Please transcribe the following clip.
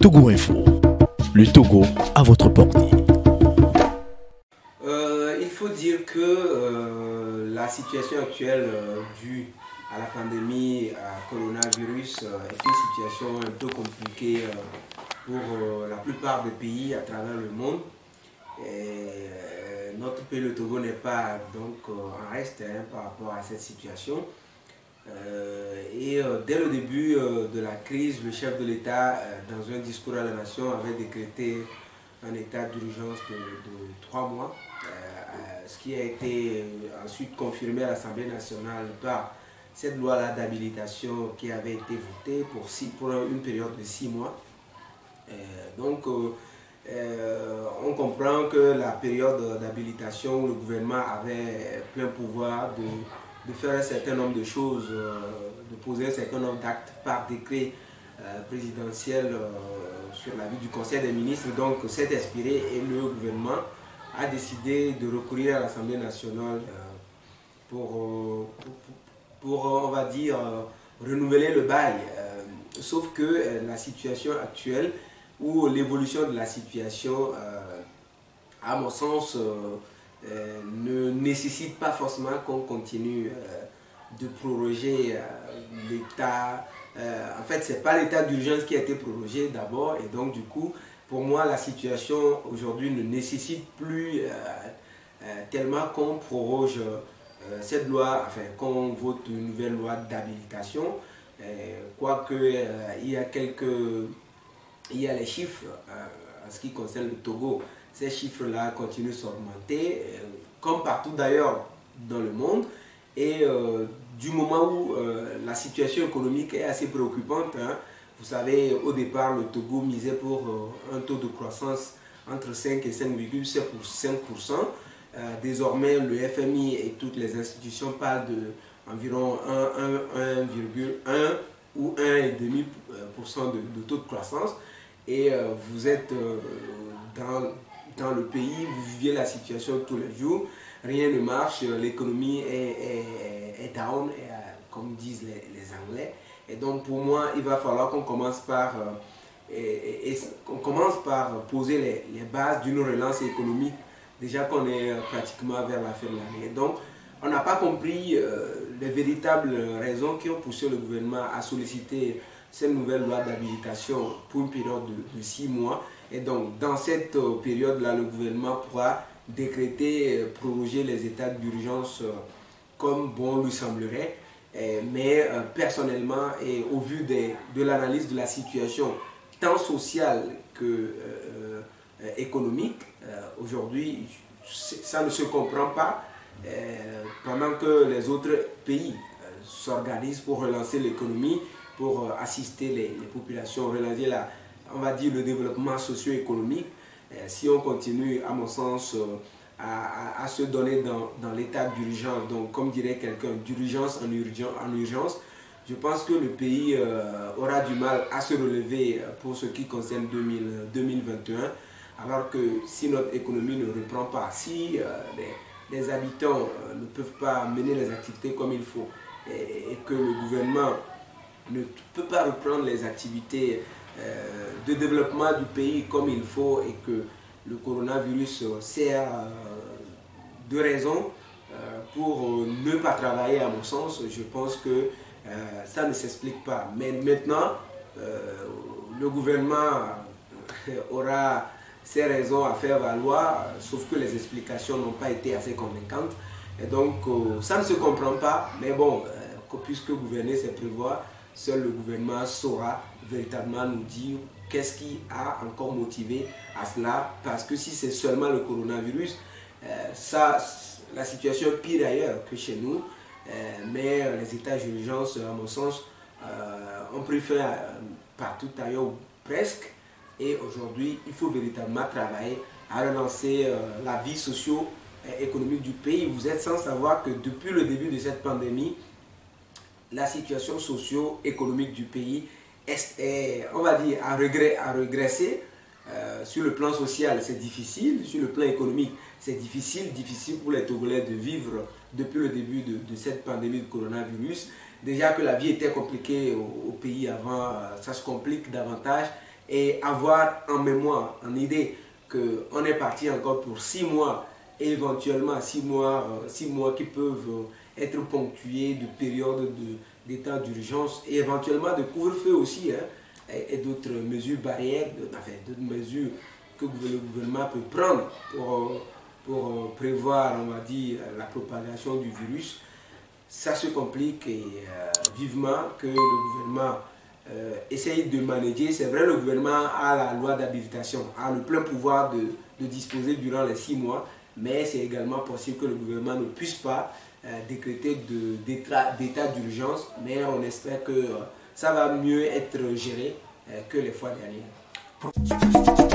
Togo Info, le Togo à votre portée. Il faut dire que la situation actuelle due à la pandémie à coronavirus est une situation un peu compliquée pour la plupart des pays à travers le monde. Et notre pays, le Togo, n'est pas donc en reste par rapport à cette situation. Dès le début de la crise, le chef de l'État, dans un discours à la nation, avait décrété un état d'urgence de 3 mois, ce qui a été ensuite confirmé à l'Assemblée nationale par cette loi-là d'habilitation qui avait été votée pour une période de 6 mois. On comprend que la période d'habilitation où le gouvernement avait plein pouvoir de faire un certain nombre de choses, de poser un certain nombre d'actes par décret présidentiel sur l'avis du Conseil des ministres, donc s'est inspiré et le gouvernement a décidé de recourir à l'Assemblée nationale pour on va dire, renouveler le bail. Sauf que la situation actuelle, ou l'évolution de la situation, à mon sens, ne nécessite pas forcément qu'on continue de proroger l'état. En fait, ce n'est pas l'état d'urgence qui a été prorogé d'abord, et donc du coup, pour moi, la situation aujourd'hui ne nécessite plus tellement qu'on proroge cette loi, enfin qu'on vote une nouvelle loi d'habilitation, quoique il y a les chiffres en ce qui concerne le Togo. Ces chiffres-là continuent de s'augmenter, comme partout d'ailleurs dans le monde. Et du moment où la situation économique est assez préoccupante, vous savez, au départ, le Togo misait pour un taux de croissance entre 5 et 5,5%. Désormais, le FMI et toutes les institutions parlent d'environ 1,1 ou 1,5% de taux de croissance. Et vous êtes dans le pays, vous viviez la situation tous les jours, rien ne marche, l'économie est down, comme disent les Anglais. Et donc pour moi, il va falloir qu'on commence par poser les bases d'une relance économique, déjà qu'on est pratiquement vers la fin de l'année. Donc on n'a pas compris les véritables raisons qui ont poussé le gouvernement à solliciter cette nouvelle loi d'habilitation pour une période de 6 mois. Et donc, dans cette période-là, le gouvernement pourra décréter, proroger les états d'urgence comme bon lui semblerait. Mais personnellement, et au vu de l'analyse de la situation, tant sociale que économique, aujourd'hui, ça ne se comprend pas. Pendant que les autres pays s'organisent pour relancer l'économie, pour assister les populations, relancer on va dire, le développement socio-économique. Si on continue, à mon sens, à se donner dans l'état d'urgence, donc comme dirait quelqu'un, d'urgence en urgence, je pense que le pays aura du mal à se relever pour ce qui concerne 2021, alors que si notre économie ne reprend pas, si les habitants ne peuvent pas mener les activités comme il faut, et que le gouvernement ne peut pas reprendre les activités de développement du pays comme il faut, et que le coronavirus sert de raison pour ne pas travailler, à mon sens, je pense que ça ne s'explique pas. Mais maintenant, le gouvernement aura ses raisons à faire valoir, sauf que les explications n'ont pas été assez convaincantes. Et donc, ça ne se comprend pas, mais bon, puisque gouverner, c'est prévoir, seul le gouvernement saura véritablement nous dire qu'est-ce qui a encore motivé à cela. Parce que si c'est seulement le coronavirus, la situation est pire ailleurs que chez nous. Mais les états d'urgence, à mon sens, ont pris fin partout ailleurs, ou presque. Et aujourd'hui, il faut véritablement travailler à relancer la vie socio-économique du pays. Vous êtes sans savoir que depuis le début de cette pandémie, la situation socio-économique du pays est, on va dire, à regresser. Sur le plan social, c'est difficile. Sur le plan économique, c'est difficile pour les Togolais de vivre depuis le début de cette pandémie de coronavirus. Déjà que la vie était compliquée au pays avant, ça se complique davantage. et avoir en mémoire, en idée, qu'on est parti encore pour 6 mois, et éventuellement 6 mois qui peuvent être ponctués de périodes d'état d'urgence et éventuellement de couvre-feu aussi, hein, et d'autres mesures barrières, d'autres mesures que le gouvernement peut prendre pour prévoir, on va dire, la propagation du virus. Ça se complique et vivement que le gouvernement essaye de manager. C'est vrai, le gouvernement a la loi d'habilitation, a le plein pouvoir de disposer durant les 6 mois, mais c'est également possible que le gouvernement ne puisse pas décréter d'état d'urgence, mais on espère que ça va mieux être géré que les fois dernières.